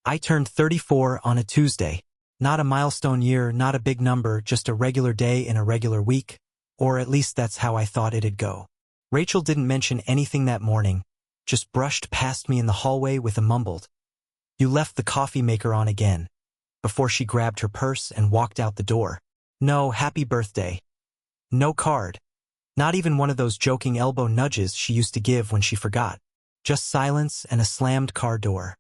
I turned 34 on a Tuesday. Not a milestone year, not a big number, just a regular day in a regular week, or at least that's how I thought it'd go. Rachel didn't mention anything that morning, just brushed past me in the hallway with a mumbled, "You left the coffee maker on again," before she grabbed her purse and walked out the door. No happy birthday. No card. Not even one of those joking elbow nudges she used to give when she forgot. Just silence and a slammed car door.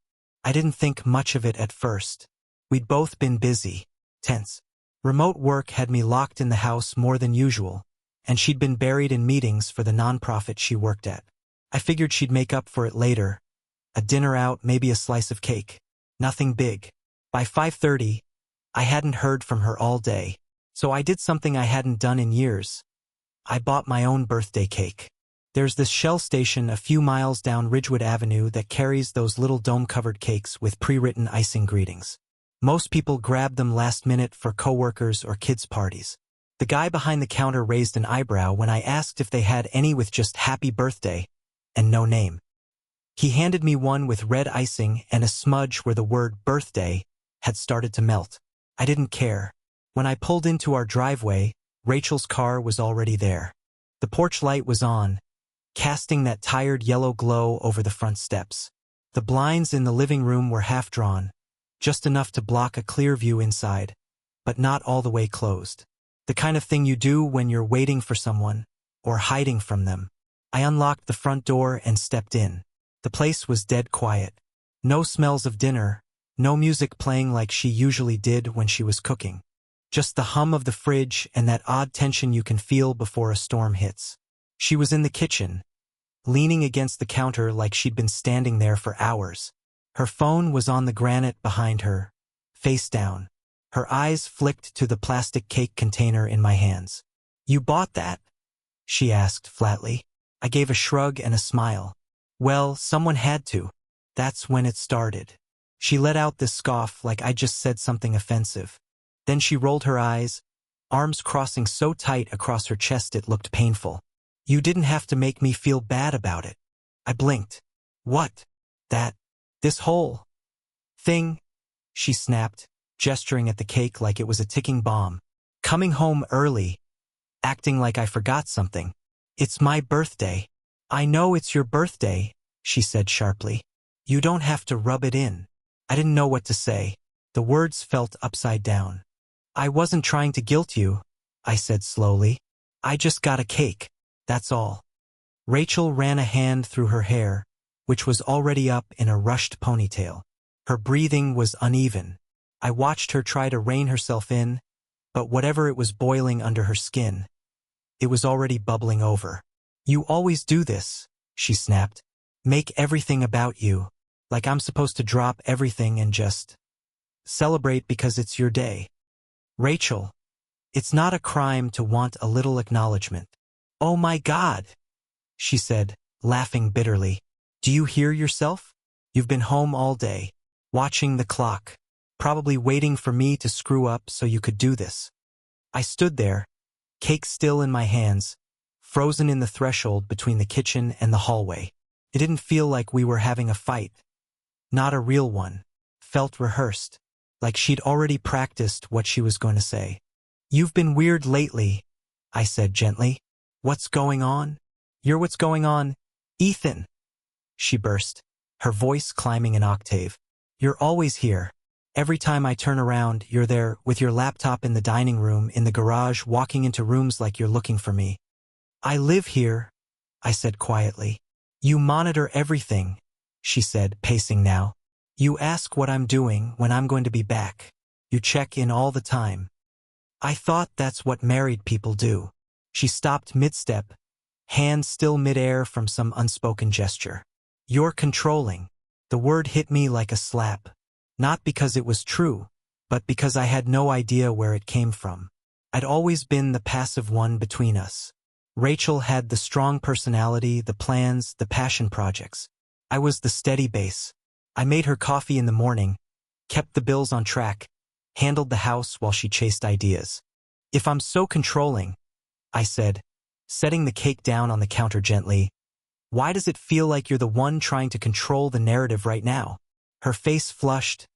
I didn't think much of it at first. We'd both been busy, tense. Remote work had me locked in the house more than usual, and she'd been buried in meetings for the nonprofit she worked at. I figured she'd make up for it later. A dinner out, maybe a slice of cake. Nothing big. By 5:30, I hadn't heard from her all day, so I did something I hadn't done in years. I bought my own birthday cake. There's this Shell station a few miles down Ridgewood Avenue that carries those little dome-covered cakes with pre-written icing greetings. Most people grab them last minute for coworkers or kids' parties. The guy behind the counter raised an eyebrow when I asked if they had any with just happy birthday and no name. He handed me one with red icing and a smudge where the word birthday had started to melt. I didn't care. When I pulled into our driveway, Rachel's car was already there. The porch light was on, casting that tired yellow glow over the front steps. The blinds in the living room were half drawn, just enough to block a clear view inside, but not all the way closed. The kind of thing you do when you're waiting for someone, or hiding from them. I unlocked the front door and stepped in. The place was dead quiet. No smells of dinner, no music playing like she usually did when she was cooking. Just the hum of the fridge and that odd tension you can feel before a storm hits. She was in the kitchen, leaning against the counter like she'd been standing there for hours. Her phone was on the granite behind her, face down. Her eyes flicked to the plastic cake container in my hands. "You bought that?" she asked flatly. I gave a shrug and a smile. "Well, someone had to. That's when it started." She let out this scoff like I just said something offensive. Then she rolled her eyes, arms crossing so tight across her chest it looked painful. "You didn't have to make me feel bad about it." I blinked. "What? This whole thing?" she snapped, gesturing at the cake like it was a ticking bomb. "Coming home early, acting like I forgot something. It's my birthday." "I know it's your birthday," she said sharply. "You don't have to rub it in." I didn't know what to say. The words felt upside down. "I wasn't trying to guilt you," I said slowly. "I just got a cake, that's all." Rachel ran a hand through her hair, which was already up in a rushed ponytail. Her breathing was uneven. I watched her try to rein herself in, but whatever it was boiling under her skin, it was already bubbling over. "You always do this," she snapped. "Make everything about you, like I'm supposed to drop everything and just celebrate because it's your day." "Rachel, it's not a crime to want a little acknowledgement." "Oh my God," she said, laughing bitterly. "Do you hear yourself? You've been home all day, watching the clock, probably waiting for me to screw up so you could do this." I stood there, cake still in my hands, frozen in the threshold between the kitchen and the hallway. It didn't feel like we were having a fight. Not a real one. Felt rehearsed, like she'd already practiced what she was going to say. "You've been weird lately," I said gently. "What's going on?" "You're what's going on, Ethan," she burst, her voice climbing an octave. "You're always here. Every time I turn around, you're there, with your laptop in the dining room, in the garage, walking into rooms like you're looking for me." "I live here," I said quietly. "You monitor everything," she said, pacing now. "You ask what I'm doing, when I'm going to be back. You check in all the time." "I thought that's what married people do." She stopped mid-step, hand still mid-air from some unspoken gesture. "You're controlling." The word hit me like a slap. Not because it was true, but because I had no idea where it came from. I'd always been the passive one between us. Rachel had the strong personality, the plans, the passion projects. I was the steady base. I made her coffee in the morning, kept the bills on track, handled the house while she chased ideas. "If I'm so controlling," I said, setting the cake down on the counter gently, "why does it feel like you're the one trying to control the narrative right now?" Her face flushed,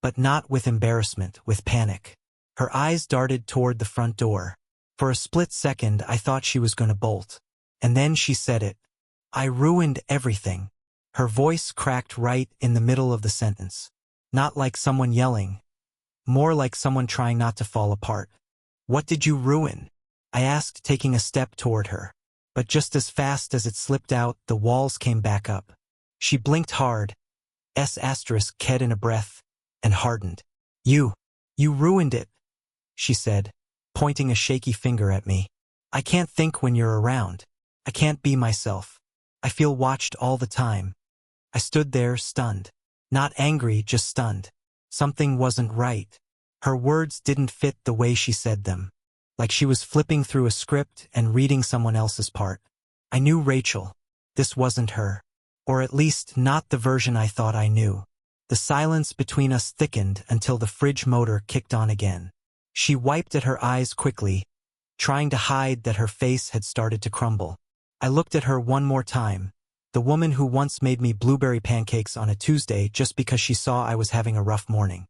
but not with embarrassment, with panic. Her eyes darted toward the front door. For a split second, I thought she was going to bolt. And then she said it. I ruined everything. Her voice cracked right in the middle of the sentence. Not like someone yelling, more like someone trying not to fall apart. What did you ruin? I asked, taking a step toward her. But just as fast as it slipped out, the walls came back up. She blinked hard, ked in a breath, and hardened. You ruined it, she said, pointing a shaky finger at me. I can't think when you're around. I can't be myself. I feel watched all the time. I stood there, stunned. Not angry, just stunned. Something wasn't right. Her words didn't fit the way she said them. Like she was flipping through a script and reading someone else's part. I knew Rachel. This wasn't her. Or at least not the version I thought I knew. The silence between us thickened until the fridge motor kicked on again. She wiped at her eyes quickly, trying to hide that her face had started to crumble. I looked at her one more time. The woman who once made me blueberry pancakes on a Tuesday just because she saw I was having a rough morning.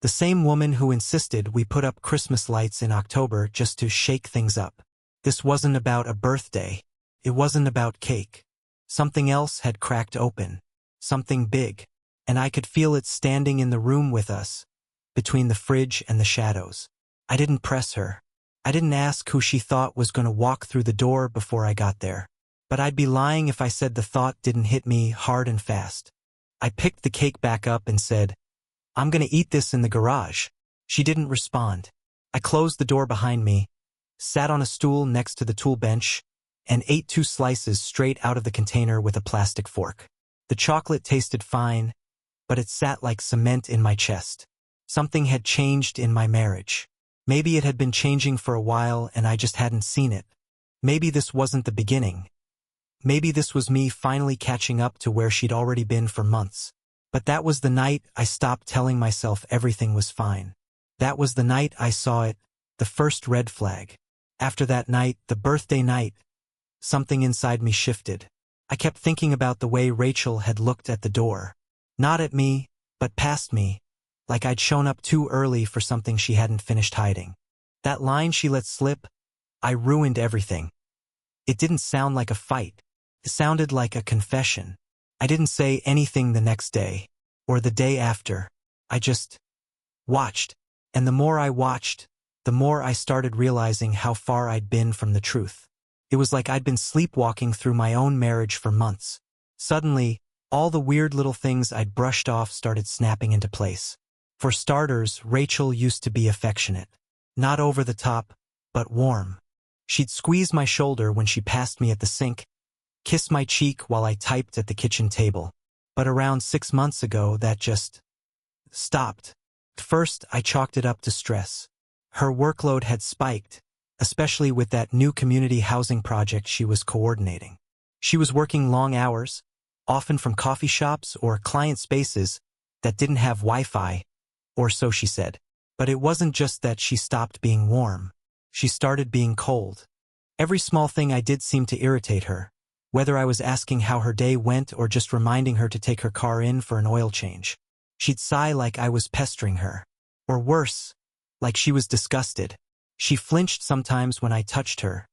The same woman who insisted we put up Christmas lights in October just to shake things up. This wasn't about a birthday. It wasn't about cake. Something else had cracked open. Something big. And I could feel it standing in the room with us, between the fridge and the shadows. I didn't press her. I didn't ask who she thought was going to walk through the door before I got there. But I'd be lying if I said the thought didn't hit me hard and fast. I picked the cake back up and said, I'm going to eat this in the garage. She didn't respond. I closed the door behind me, sat on a stool next to the tool bench, and ate 2 slices straight out of the container with a plastic fork. The chocolate tasted fine, but it sat like cement in my chest. Something had changed in my marriage. Maybe it had been changing for a while and I just hadn't seen it. Maybe this wasn't the beginning. Maybe this was me finally catching up to where she'd already been for months. But that was the night I stopped telling myself everything was fine. That was the night I saw it, the first red flag. After that night, the birthday night, something inside me shifted. I kept thinking about the way Rachel had looked at the door. Not at me, but past me, like I'd shown up too early for something she hadn't finished hiding. That line she let slip, I ruined everything. It didn't sound like a fight. It sounded like a confession. I didn't say anything the next day, or the day after. I just watched. And the more I watched, the more I started realizing how far I'd been from the truth. It was like I'd been sleepwalking through my own marriage for months. Suddenly, all the weird little things I'd brushed off started snapping into place. For starters, Rachel used to be affectionate. Not over the top, but warm. She'd squeeze my shoulder when she passed me at the sink, kiss my cheek while I typed at the kitchen table. But around 6 months ago, that just stopped. First, I chalked it up to stress. Her workload had spiked, especially with that new community housing project she was coordinating. She was working long hours, often from coffee shops or client spaces that didn't have Wi-Fi, or so she said. But it wasn't just that she stopped being warm. She started being cold. Every small thing I did seemed to irritate her, whether I was asking how her day went or just reminding her to take her car in for an oil change. She'd sigh like I was pestering her. Or worse, like she was disgusted. She flinched sometimes when I touched her.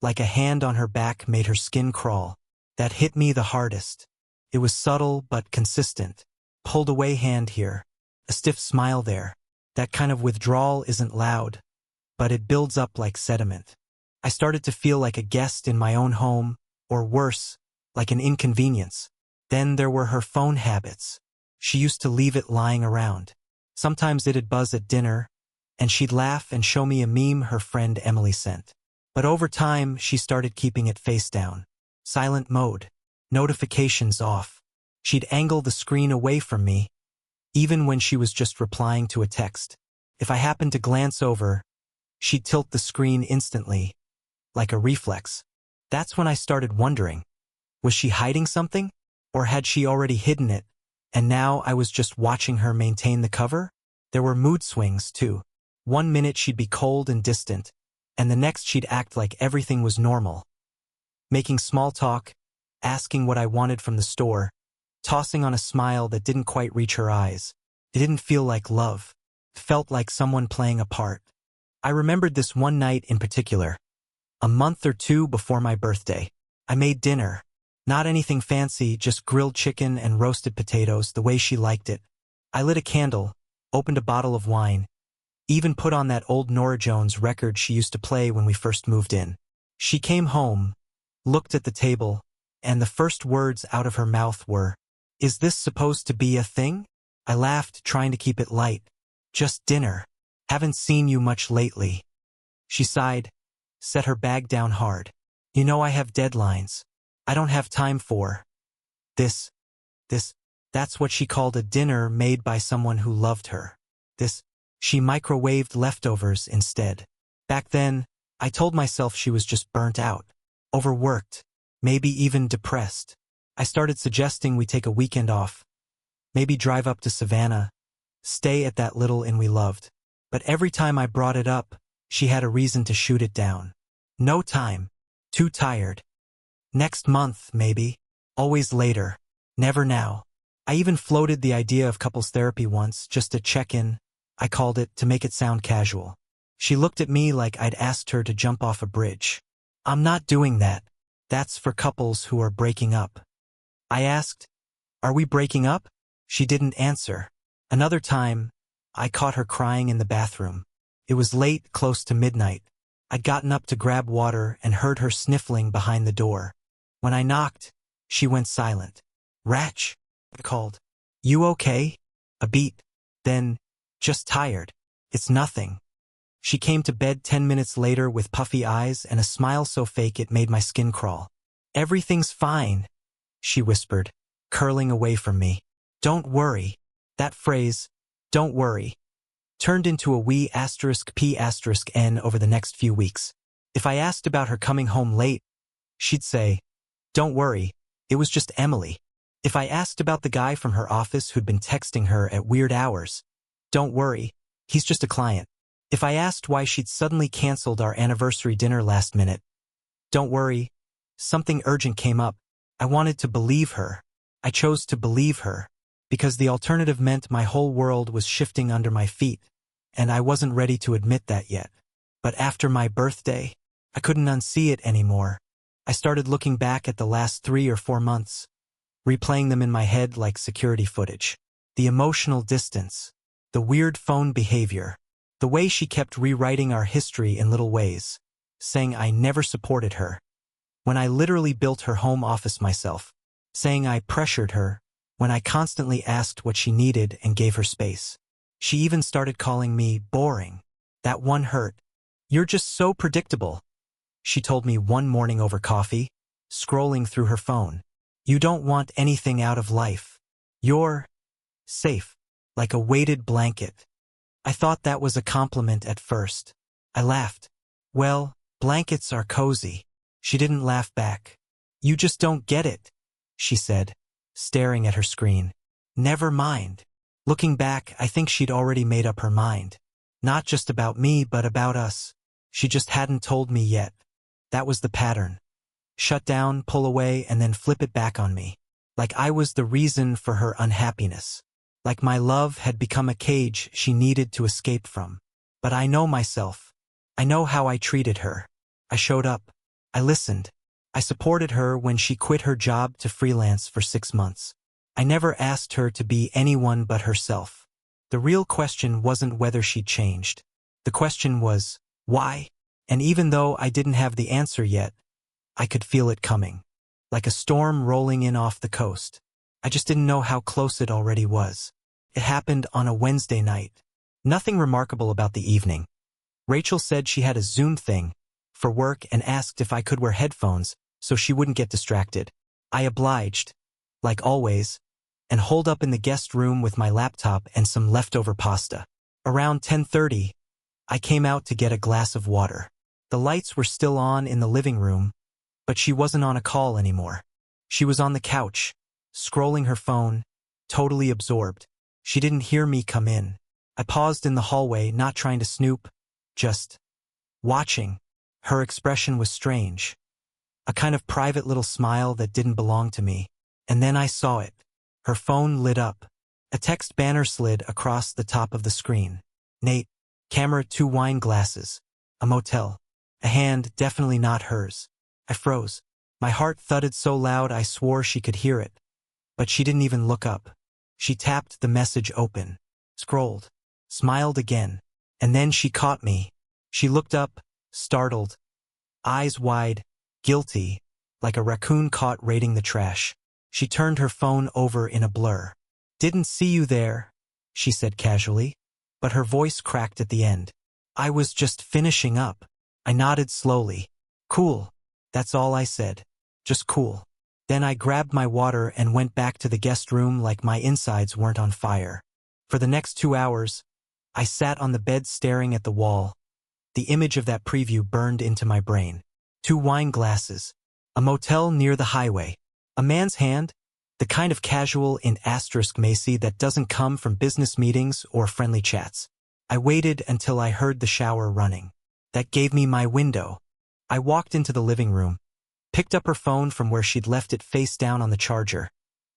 Like a hand on her back made her skin crawl. That hit me the hardest. It was subtle but consistent. Pulled away hand here. A stiff smile there. That kind of withdrawal isn't loud, but it builds up like sediment. I started to feel like a guest in my own home, or worse, like an inconvenience. Then there were her phone habits. She used to leave it lying around. Sometimes it'd buzz at dinner, and she'd laugh and show me a meme her friend Emily sent. But over time, she started keeping it face down. Silent mode. Notifications off. She'd angle the screen away from me, even when she was just replying to a text. If I happened to glance over, she'd tilt the screen instantly, like a reflex. That's when I started wondering, was she hiding something? Or had she already hidden it, and now I was just watching her maintain the cover? There were mood swings, too. 1 minute she'd be cold and distant, and the next she'd act like everything was normal. Making small talk, asking what I wanted from the store, tossing on a smile that didn't quite reach her eyes. It didn't feel like love. It felt like someone playing a part. I remembered this one night in particular. A month or two before my birthday. I made dinner. Not anything fancy, just grilled chicken and roasted potatoes the way she liked it. I lit a candle, opened a bottle of wine, even put on that old Norah Jones record she used to play when we first moved in. She came home, looked at the table, and the first words out of her mouth were, "Is this supposed to be a thing?" I laughed, trying to keep it light. "Just dinner. Haven't seen you much lately." She sighed, set her bag down hard. "You know I have deadlines. I don't have time for this. That's what she called a dinner made by someone who loved her. She microwaved leftovers instead. Back then, I told myself she was just burnt out, overworked, maybe even depressed. I started suggesting we take a weekend off, maybe drive up to Savannah, stay at that little inn we loved. But every time I brought it up, she had a reason to shoot it down. No time. Too tired. Next month, maybe. Always later. Never now. I even floated the idea of couples therapy once, just to check in. I called it, to make it sound casual. She looked at me like I'd asked her to jump off a bridge. "I'm not doing that. That's for couples who are breaking up." I asked, "Are we breaking up?" She didn't answer. Another time, I caught her crying in the bathroom. It was late, close to midnight. I'd gotten up to grab water and heard her sniffling behind the door. When I knocked, she went silent. "Ratch," I called. "You okay?" A beat. Then, "Just tired. It's nothing." She came to bed 10 minutes later with puffy eyes and a smile so fake it made my skin crawl. "Everything's fine," she whispered, curling away from me. "Don't worry." That phrase, "don't worry," turned into a wee *p*n over the next few weeks. If I asked about her coming home late, she'd say, "Don't worry, it was just Emily." If I asked about the guy from her office who'd been texting her at weird hours, "Don't worry, he's just a client." If I asked why she'd suddenly canceled our anniversary dinner last minute, "Don't worry, something urgent came up." I wanted to believe her. I chose to believe her, because the alternative meant my whole world was shifting under my feet, and I wasn't ready to admit that yet. But after my birthday, I couldn't unsee it anymore. I started looking back at the last 3 or 4 months, replaying them in my head like security footage. The emotional distance, the weird phone behavior, the way she kept rewriting our history in little ways, saying I never supported her, when I literally built her home office myself, saying I pressured her, when I constantly asked what she needed and gave her space. She even started calling me boring. That one hurt. "You're just so predictable," she told me one morning over coffee, scrolling through her phone. "You don't want anything out of life. You're safe, like a weighted blanket." I thought that was a compliment at first. I laughed. "Well, blankets are cozy." She didn't laugh back. "You just don't get it," she said, staring at her screen. "Never mind." Looking back, I think she'd already made up her mind. Not just about me, but about us. She just hadn't told me yet. That was the pattern. Shut down, pull away, and then flip it back on me. Like I was the reason for her unhappiness. Like my love had become a cage she needed to escape from. But I know myself. I know how I treated her. I showed up. I listened. I supported her when she quit her job to freelance for 6 months. I never asked her to be anyone but herself. The real question wasn't whether she'd changed. The question was, why? And even though I didn't have the answer yet, I could feel it coming. Like a storm rolling in off the coast. I just didn't know how close it already was. It happened on a Wednesday night. Nothing remarkable about the evening. Rachel said she had a Zoom thing for work and asked if I could wear headphones so she wouldn't get distracted. I obliged, like always, and holed up in the guest room with my laptop and some leftover pasta. Around 10:30, I came out to get a glass of water. The lights were still on in the living room, but she wasn't on a call anymore. She was on the couch, scrolling her phone, totally absorbed. She didn't hear me come in. I paused in the hallway, not trying to snoop, just watching. Her expression was strange. A kind of private little smile that didn't belong to me. And then I saw it. Her phone lit up. A text banner slid across the top of the screen. Nate, camera 2 wine glasses. A motel. A hand, definitely not hers. I froze. My heart thudded so loud I swore she could hear it. But she didn't even look up. She tapped the message open. Scrolled. Smiled again. And then she caught me. She looked up, startled. Eyes wide, guilty, like a raccoon caught raiding the trash. She turned her phone over in a blur. "Didn't see you there," she said casually, but her voice cracked at the end. "I was just finishing up." I nodded slowly. "Cool." That's all I said. Just cool. Then I grabbed my water and went back to the guest room like my insides weren't on fire. For the next 2 hours, I sat on the bed staring at the wall. The image of that preview burned into my brain. 2 wine glasses. A motel near the highway. A man's hand, the kind of casual in asterisk Macy that doesn't come from business meetings or friendly chats. I waited until I heard the shower running. That gave me my window. I walked into the living room, picked up her phone from where she'd left it face down on the charger,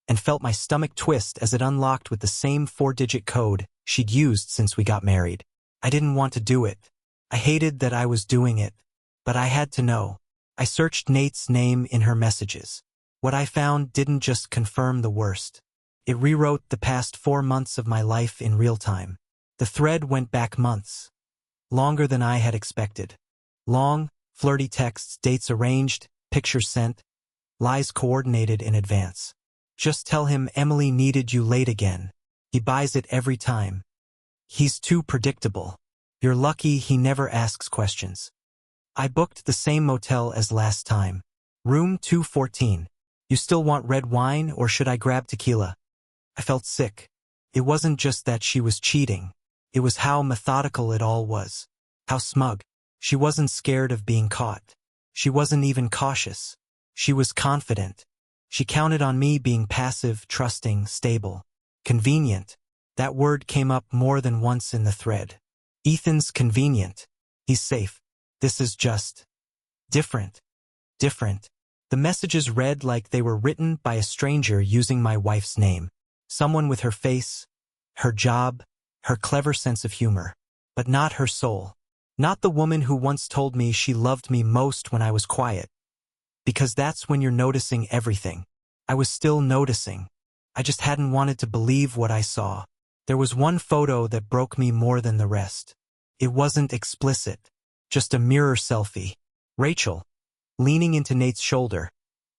and felt my stomach twist as it unlocked with the same 4-digit code she'd used since we got married. I didn't want to do it. I hated that I was doing it, but I had to know. I searched Nate's name in her messages. What I found didn't just confirm the worst. It rewrote the past 4 months of my life in real time. The thread went back months. Longer than I had expected. Long, flirty texts, dates arranged, pictures sent, lies coordinated in advance. "Just tell him Emily needed you late again. He buys it every time. He's too predictable. You're lucky he never asks questions." I booked the same motel as last time. Room 214. "You still want red wine or should I grab tequila?" I felt sick. It wasn't just that she was cheating. It was how methodical it all was. How smug. She wasn't scared of being caught. She wasn't even cautious. She was confident. She counted on me being passive, trusting, stable. Convenient. That word came up more than once in the thread. Ethan's convenient. He's safe. This is just different. Different. The messages read like they were written by a stranger using my wife's name. Someone with her face, her job, her clever sense of humor. But not her soul. Not the woman who once told me she loved me most when I was quiet. Because that's when you're noticing everything. I was still noticing. I just hadn't wanted to believe what I saw. There was one photo that broke me more than the rest. It wasn't explicit. Just a mirror selfie. Rachel, leaning into Nate's shoulder,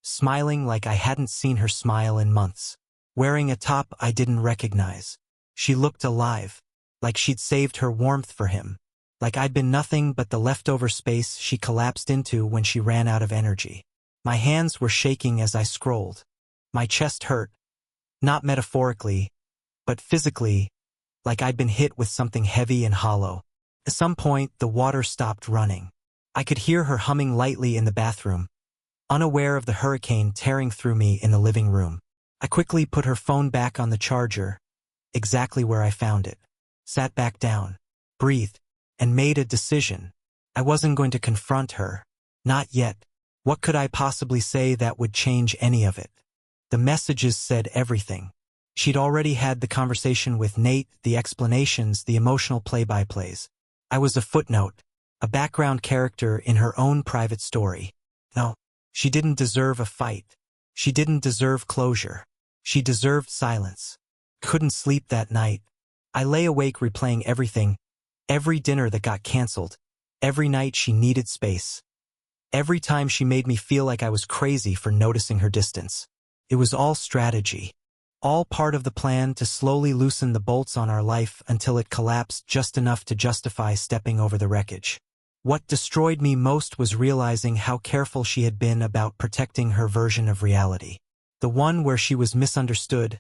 smiling like I hadn't seen her smile in months. Wearing a top I didn't recognize. She looked alive. Like she'd saved her warmth for him. Like I'd been nothing but the leftover space she collapsed into when she ran out of energy. My hands were shaking as I scrolled. My chest hurt. Not metaphorically, but physically, like I'd been hit with something heavy and hollow. At some point, the water stopped running. I could hear her humming lightly in the bathroom, unaware of the hurricane tearing through me in the living room. I quickly put her phone back on the charger, exactly where I found it. Sat back down, breathed, and made a decision. I wasn't going to confront her. Not yet. What could I possibly say that would change any of it? The messages said everything. She'd already had the conversation with Nate, the explanations, the emotional play-by-plays. I was a footnote, a background character in her own private story. No, she didn't deserve a fight. She didn't deserve closure. She deserved silence. Couldn't sleep that night. I lay awake replaying everything, every dinner that got canceled, every night she needed space. Every time she made me feel like I was crazy for noticing her distance. It was all strategy. All part of the plan to slowly loosen the bolts on our life until it collapsed just enough to justify stepping over the wreckage. What destroyed me most was realizing how careful she had been about protecting her version of reality. The one where she was misunderstood,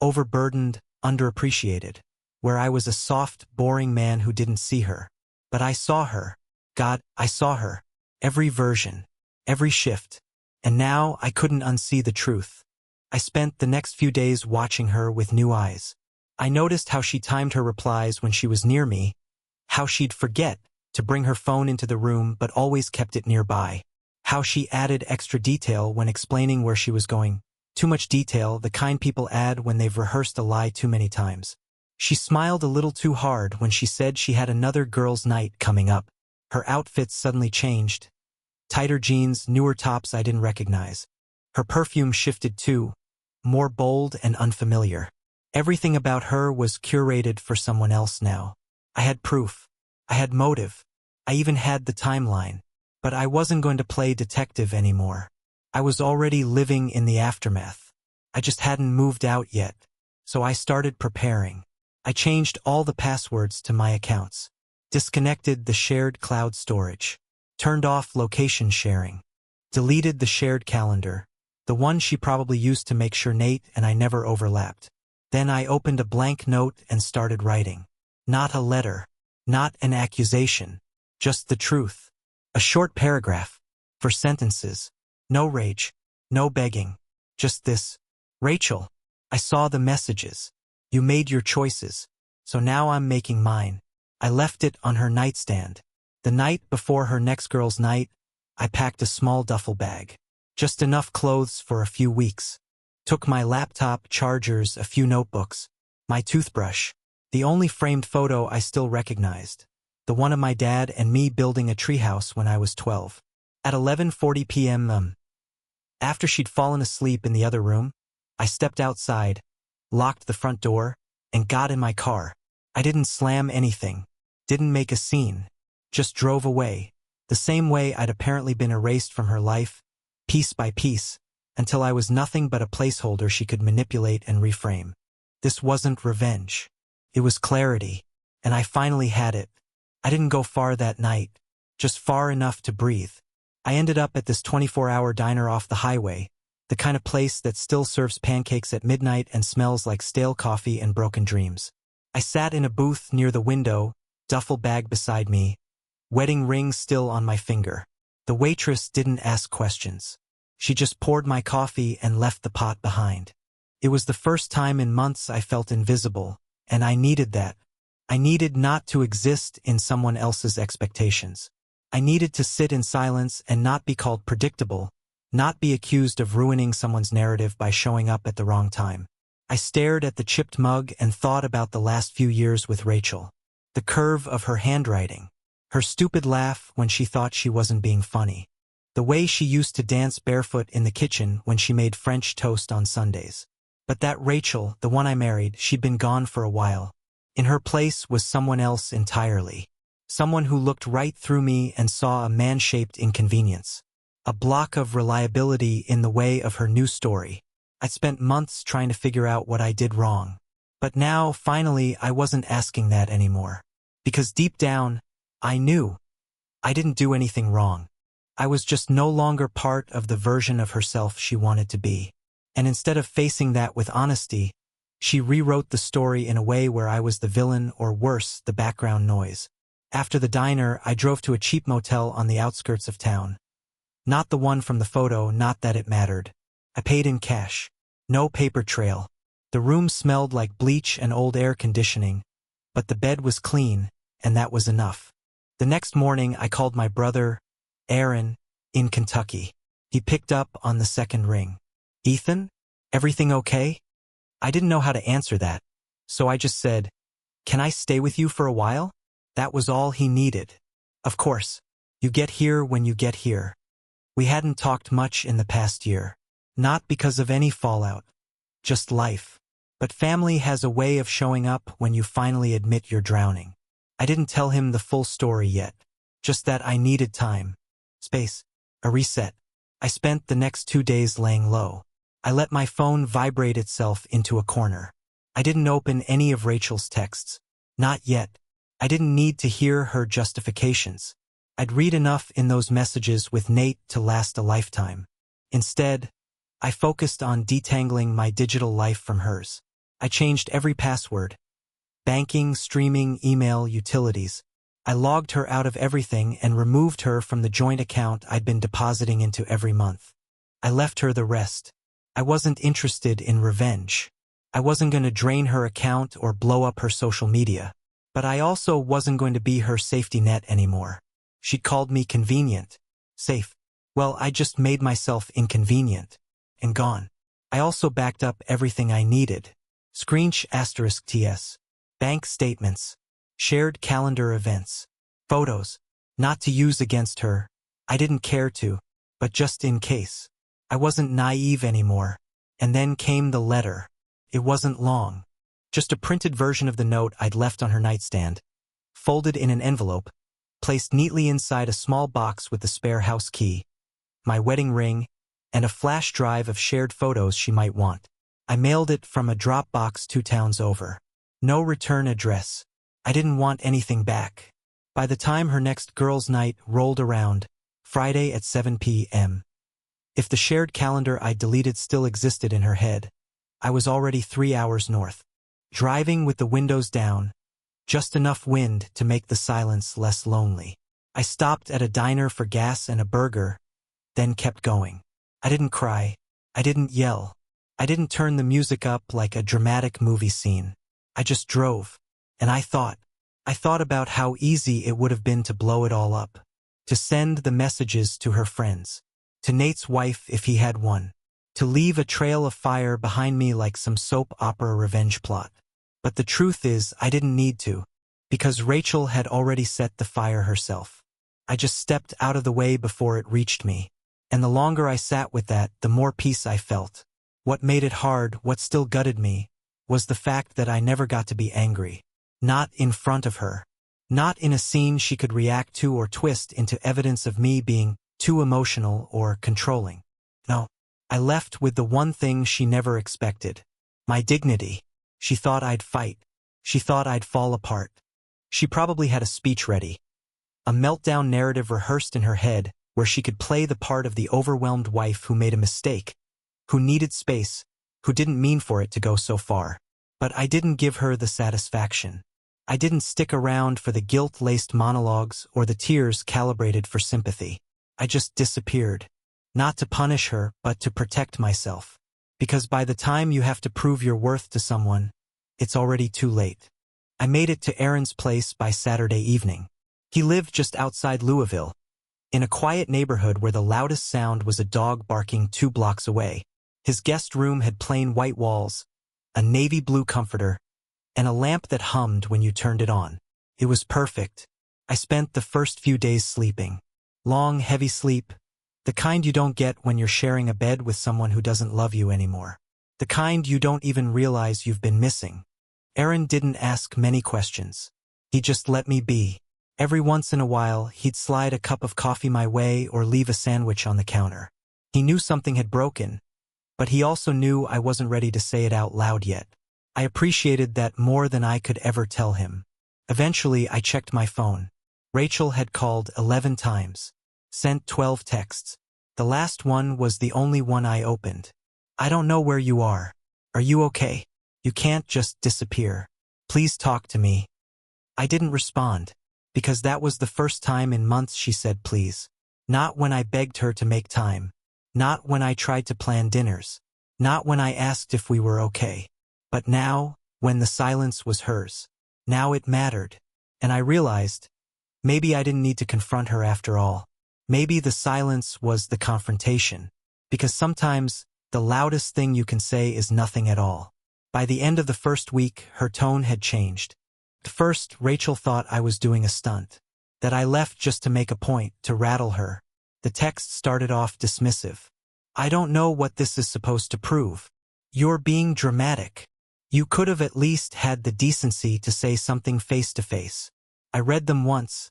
overburdened, underappreciated. Where I was a soft, boring man who didn't see her. But I saw her. God, I saw her. Every version. Every shift. And now I couldn't unsee the truth. I spent the next few days watching her with new eyes. I noticed how she timed her replies when she was near me, how she'd forget to bring her phone into the room but always kept it nearby, how she added extra detail when explaining where she was going, Too much detail, the kind people add when they've rehearsed a lie too many times. She smiled a little too hard when she said she had another girls' night coming up. Her outfits suddenly changed. Tighter jeans, newer tops I didn't recognize. Her perfume shifted too, more bold and unfamiliar. Everything about her was curated for someone else now. I had proof. I had motive. I even had the timeline. But I wasn't going to play detective anymore. I was already living in the aftermath. I just hadn't moved out yet. So I started preparing. I changed all the passwords to my accounts. Disconnected the shared cloud storage. Turned off location sharing. Deleted the shared calendar. The one she probably used to make sure Nate and I never overlapped. Then I opened a blank note and started writing. Not a letter. Not an accusation. Just the truth. A short paragraph. For sentences. No rage. No begging. Just this. Rachel, I saw the messages. You made your choices. So now I'm making mine. I left it on her nightstand. The night before her next girls' night, I packed a small duffel bag. Just enough clothes for a few weeks. Took my laptop, chargers, a few notebooks, my toothbrush. The only framed photo I still recognized. The one of my dad and me building a treehouse when I was 12. At 11:40 p.m. After she'd fallen asleep in the other room, I stepped outside, locked the front door, and got in my car. I didn't slam anything. Didn't make a scene. Just drove away. The same way I'd apparently been erased from her life, piece by piece, until I was nothing but a placeholder she could manipulate and reframe. This wasn't revenge. It was clarity. And I finally had it. I didn't go far that night. Just far enough to breathe. I ended up at this 24-hour diner off the highway, the kind of place that still serves pancakes at midnight and smells like stale coffee and broken dreams. I sat in a booth near the window, duffel bag beside me, wedding ring still on my finger. The waitress didn't ask questions. She just poured my coffee and left the pot behind. It was the first time in months I felt invisible, and I needed that. I needed not to exist in someone else's expectations. I needed to sit in silence and not be called predictable, not be accused of ruining someone's narrative by showing up at the wrong time. I stared at the chipped mug and thought about the last few years with Rachel. The curve of her handwriting. Her stupid laugh when she thought she wasn't being funny. The way she used to dance barefoot in the kitchen when she made French toast on Sundays. But that Rachel, the one I married, she'd been gone for a while. In her place was someone else entirely. Someone who looked right through me and saw a man-shaped inconvenience. A block of reliability in the way of her new story. I'd spent months trying to figure out what I did wrong. But now, finally, I wasn't asking that anymore. Because deep down, I knew. I didn't do anything wrong. I was just no longer part of the version of herself she wanted to be. And instead of facing that with honesty, she rewrote the story in a way where I was the villain or worse, the background noise. After the diner, I drove to a cheap motel on the outskirts of town. Not the one from the photo, not that it mattered. I paid in cash. No paper trail. The room smelled like bleach and old air conditioning, but the bed was clean, and that was enough. The next morning, I called my brother, Aaron, in Kentucky. He picked up on the second ring. Ethan? Everything okay? I didn't know how to answer that, so I just said, "Can I stay with you for a while?" That was all he needed. Of course, you get here when you get here. We hadn't talked much in the past year. Not because of any fallout. Just life. But family has a way of showing up when you finally admit you're drowning. I didn't tell him the full story yet. Just that I needed time. Space. A reset. I spent the next 2 days laying low. I let my phone vibrate itself into a corner. I didn't open any of Rachel's texts. Not yet. I didn't need to hear her justifications. I'd read enough in those messages with Nate to last a lifetime. Instead, I focused on detangling my digital life from hers. I changed every password. Banking, streaming, email, utilities. I logged her out of everything and removed her from the joint account I'd been depositing into every month. I left her the rest. I wasn't interested in revenge. I wasn't going to drain her account or blow up her social media. But I also wasn't going to be her safety net anymore. She'd called me convenient. Safe. Well, I just made myself inconvenient. And gone. I also backed up everything I needed. *TS. Bank statements. Shared calendar events. Photos. Not to use against her. I didn't care to, but just in case. I wasn't naive anymore. And then came the letter. It wasn't long. Just a printed version of the note I'd left on her nightstand, folded in an envelope, placed neatly inside a small box with the spare house key, my wedding ring, and a flash drive of shared photos she might want. I mailed it from a Dropbox 2 towns over. No return address. I didn't want anything back. By the time her next girls' night rolled around, Friday at 7 p.m., if the shared calendar I'd deleted still existed in her head, I was already 3 hours north. Driving with the windows down, just enough wind to make the silence less lonely. I stopped at a diner for gas and a burger, then kept going. I didn't cry. I didn't yell. I didn't turn the music up like a dramatic movie scene. I just drove. And I thought about how easy it would have been to blow it all up. To send the messages to her friends. To Nate's wife if he had one. To leave a trail of fire behind me like some soap opera revenge plot. But the truth is, I didn't need to, because Rachel had already set the fire herself. I just stepped out of the way before it reached me. And the longer I sat with that, the more peace I felt. What made it hard, what still gutted me, was the fact that I never got to be angry. Not in front of her. Not in a scene she could react to or twist into evidence of me being too emotional or controlling. No. I left with the one thing she never expected. My dignity. She thought I'd fight. She thought I'd fall apart. She probably had a speech ready. A meltdown narrative rehearsed in her head where she could play the part of the overwhelmed wife who made a mistake, who needed space, who didn't mean for it to go so far. But I didn't give her the satisfaction. I didn't stick around for the guilt-laced monologues or the tears calibrated for sympathy. I just disappeared. Not to punish her, but to protect myself. Because by the time you have to prove your worth to someone, it's already too late. I made it to Aaron's place by Saturday evening. He lived just outside Louisville, in a quiet neighborhood where the loudest sound was a dog barking 2 blocks away. His guest room had plain white walls, a navy blue comforter, and a lamp that hummed when you turned it on. It was perfect. I spent the first few days sleeping. Long, heavy sleep. The kind you don't get when you're sharing a bed with someone who doesn't love you anymore. The kind you don't even realize you've been missing. Aaron didn't ask many questions. He just let me be. Every once in a while, he'd slide a cup of coffee my way or leave a sandwich on the counter. He knew something had broken, but he also knew I wasn't ready to say it out loud yet. I appreciated that more than I could ever tell him. Eventually, I checked my phone. Rachel had called 11 times. Sent 12 texts. The last one was the only one I opened. I don't know where you are. Are you okay? You can't just disappear. Please talk to me. I didn't respond, because that was the first time in months she said please. Not when I begged her to make time. Not when I tried to plan dinners. Not when I asked if we were okay. But now, when the silence was hers. Now it mattered. And I realized, maybe I didn't need to confront her after all. Maybe the silence was the confrontation, because sometimes the loudest thing you can say is nothing at all. By the end of the first week, her tone had changed. At first, Rachel thought I was doing a stunt, that I left just to make a point, to rattle her. The text started off dismissive. I don't know what this is supposed to prove. You're being dramatic. You could have at least had the decency to say something face to face. I read them once,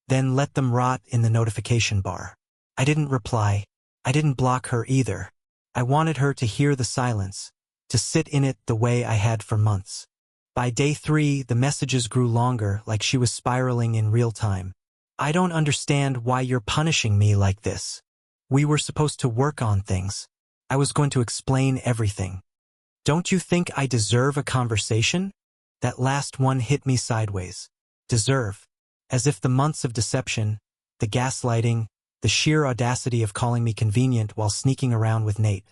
then let them rot in the notification bar. I didn't reply. I didn't block her either. I wanted her to hear the silence, to sit in it the way I had for months. By day 3, the messages grew longer, like she was spiraling in real time. I don't understand why you're punishing me like this. We were supposed to work on things. I was going to explain everything. Don't you think I deserve a conversation? That last one hit me sideways. Deserve. As if the months of deception, the gaslighting, the sheer audacity of calling me convenient while sneaking around with Nate,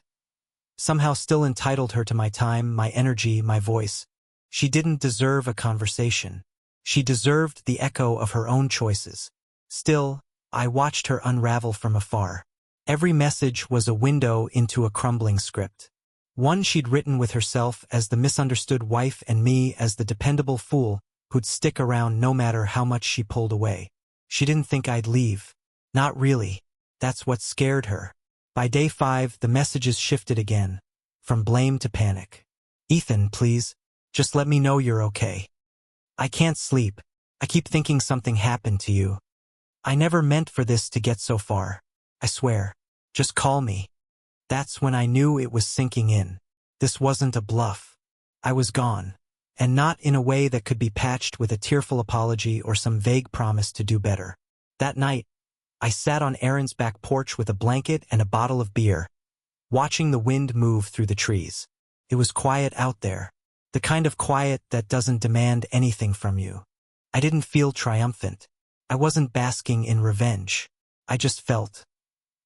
somehow still entitled her to my time, my energy, my voice. She didn't deserve a conversation. She deserved the echo of her own choices. Still, I watched her unravel from afar. Every message was a window into a crumbling script. One she'd written with herself as the misunderstood wife and me as the dependable fool who'd stick around no matter how much she pulled away. She didn't think I'd leave. Not really. That's what scared her. By day 5, the messages shifted again. From blame to panic. Ethan, please. Just let me know you're okay. I can't sleep. I keep thinking something happened to you. I never meant for this to get so far. I swear. Just call me. That's when I knew it was sinking in. This wasn't a bluff. I was gone. And not in a way that could be patched with a tearful apology or some vague promise to do better. That night, I sat on Aaron's back porch with a blanket and a bottle of beer, watching the wind move through the trees. It was quiet out there. The kind of quiet that doesn't demand anything from you. I didn't feel triumphant. I wasn't basking in revenge. I just felt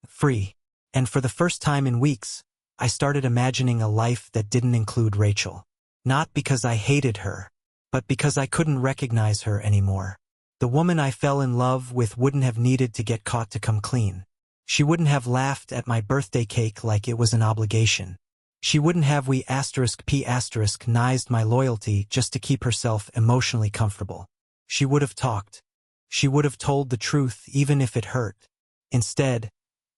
free. And for the first time in weeks, I started imagining a life that didn't include Rachel. Not because I hated her, but because I couldn't recognize her anymore. The woman I fell in love with wouldn't have needed to get caught to come clean. She wouldn't have laughed at my birthday cake like it was an obligation. She wouldn't have niced my loyalty just to keep herself emotionally comfortable. She would have talked. She would have told the truth even if it hurt. Instead,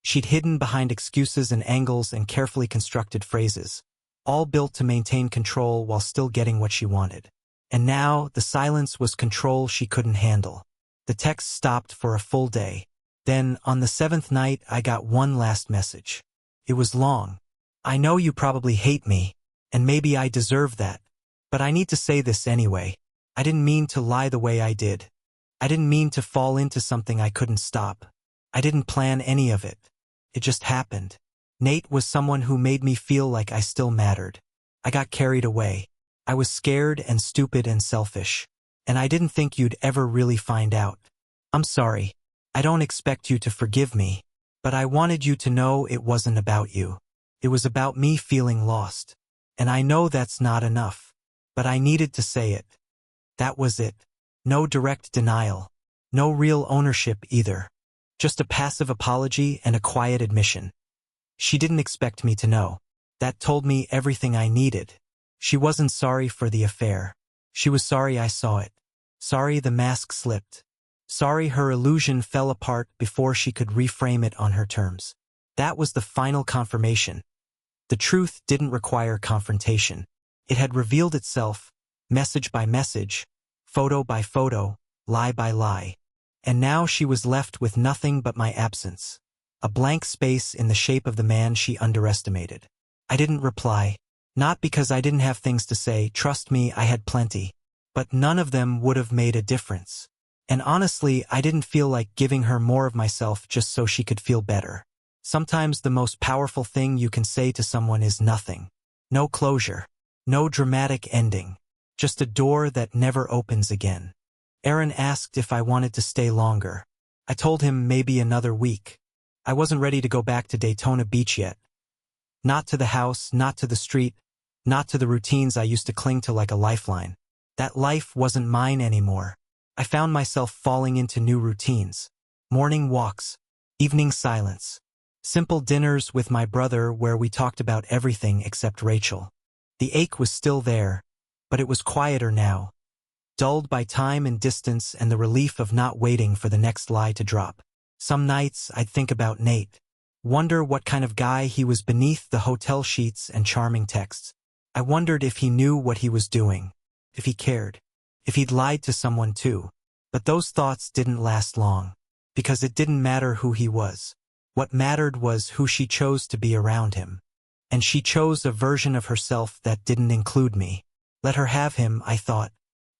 she'd hidden behind excuses and angles and carefully constructed phrases, all built to maintain control while still getting what she wanted. And now, the silence was control she couldn't handle. The text stopped for a full day. Then, on the 7th night, I got one last message. It was long. I know you probably hate me, and maybe I deserve that. But I need to say this anyway. I didn't mean to lie the way I did. I didn't mean to fall into something I couldn't stop. I didn't plan any of it. It just happened. Nate was someone who made me feel like I still mattered. I got carried away. I was scared and stupid and selfish. And I didn't think you'd ever really find out. I'm sorry. I don't expect you to forgive me. But I wanted you to know it wasn't about you. It was about me feeling lost. And I know that's not enough. But I needed to say it. That was it. No direct denial. No real ownership either. Just a passive apology and a quiet admission. She didn't expect me to know. That told me everything I needed. She wasn't sorry for the affair. She was sorry I saw it. Sorry the mask slipped. Sorry her illusion fell apart before she could reframe it on her terms. That was the final confirmation. The truth didn't require confrontation. It had revealed itself, message by message, photo by photo, lie by lie. And now she was left with nothing but my absence. A blank space in the shape of the man she underestimated. I didn't reply. Not because I didn't have things to say, trust me, I had plenty. But none of them would have made a difference. And honestly, I didn't feel like giving her more of myself just so she could feel better. Sometimes the most powerful thing you can say to someone is nothing. No closure. No dramatic ending. Just a door that never opens again. Aaron asked if I wanted to stay longer. I told him maybe another week. I wasn't ready to go back to Daytona Beach yet. Not to the house, not to the street, not to the routines I used to cling to like a lifeline. That life wasn't mine anymore. I found myself falling into new routines. Morning walks, evening silence, simple dinners with my brother where we talked about everything except Rachel. The ache was still there, but it was quieter now, dulled by time and distance and the relief of not waiting for the next lie to drop. Some nights I'd think about Nate, wonder what kind of guy he was beneath the hotel sheets and charming texts. I wondered if he knew what he was doing, if he cared, if he'd lied to someone too. But those thoughts didn't last long, because it didn't matter who he was. What mattered was who she chose to be around him. And she chose a version of herself that didn't include me. Let her have him, I thought.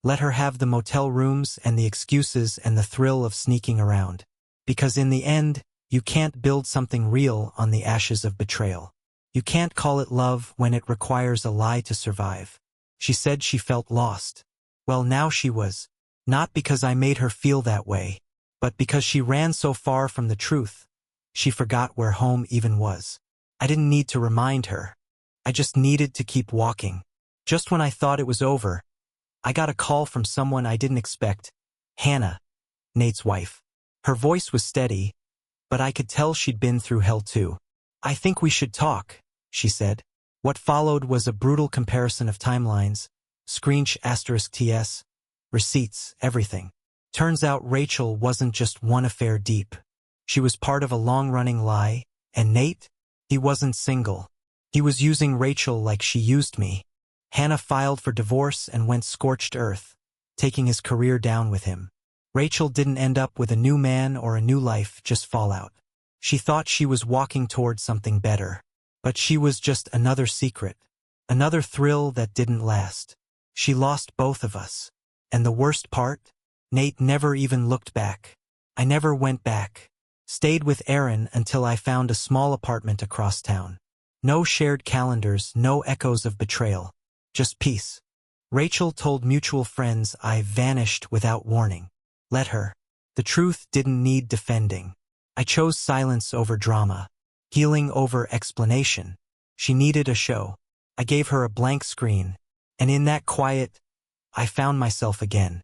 Let her have the motel rooms and the excuses and the thrill of sneaking around. Because in the end, you can't build something real on the ashes of betrayal. You can't call it love when it requires a lie to survive. She said she felt lost. Well, now she was. Not because I made her feel that way, but because she ran so far from the truth. She forgot where home even was. I didn't need to remind her. I just needed to keep walking. Just when I thought it was over, I got a call from someone I didn't expect. Hannah, Nate's wife. Her voice was steady, but I could tell she'd been through hell too. I think we should talk, she said. What followed was a brutal comparison of timelines, screensh asterisk ts, receipts, everything. Turns out Rachel wasn't just one affair deep. She was part of a long-running lie, and Nate? He wasn't single. He was using Rachel like she used me. Hannah filed for divorce and went scorched earth, taking his career down with him. Rachel didn't end up with a new man or a new life, just fallout. She thought she was walking toward something better. But she was just another secret, another thrill that didn't last. She lost both of us. And the worst part? Nate never even looked back. I never went back. Stayed with Aaron until I found a small apartment across town. No shared calendars, no echoes of betrayal. Just peace. Rachel told mutual friends I vanished without warning. Let her. The truth didn't need defending. I chose silence over drama. Healing over explanation. She needed a show. I gave her a blank screen. And in that quiet, I found myself again.